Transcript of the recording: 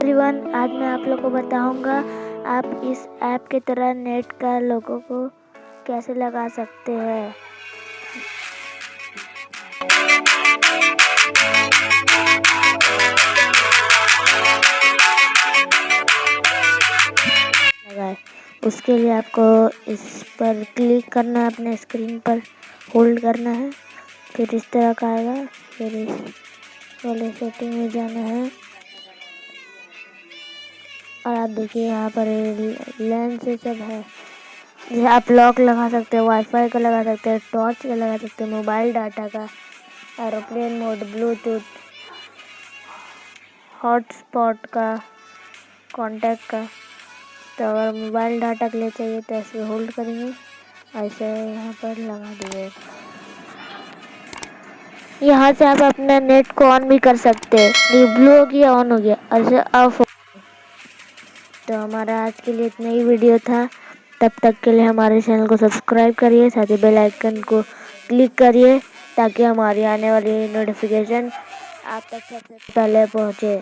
Everyone, आज मैं आप लोगों को बताऊंगा आप इस ऐप के तरह नेट का लोगों को कैसे लगा सकते हैं। उसके लिए आपको इस पर क्लिक करना है, अपने स्क्रीन पर होल्ड करना है, फिर इस तरह का आएगा। फिर इस वाले सेटिंग में जाना है और आप देखिए यहाँ पर लेंस से सब है। जैसे आप लॉक लगा सकते हैं, वाईफाई का लगा सकते हैं, टॉर्च का लगा सकते हैं, मोबाइल डाटा का, एरोप्लेन मोड, ब्लूटूथ, हॉटस्पॉट का, कॉन्टैक्ट का। तो अगर मोबाइल डाटा के लिए चाहिए तो ऐसे होल्ड करेंगे, ऐसे यहाँ पर लगा दिए। यहाँ से आप अपना नेट को ऑन भी कर सकते हैं। ये ब्लू हो गया, ऑन हो गया, ऐसे ऑफ हो। तो हमारा आज के लिए इतना ही वीडियो था। तब तक के लिए हमारे चैनल को सब्सक्राइब करिए, साथ ही बेल आइकन को क्लिक करिए ताकि हमारी आने वाली नोटिफिकेशन आप तक सबसे पहले पहुँचे।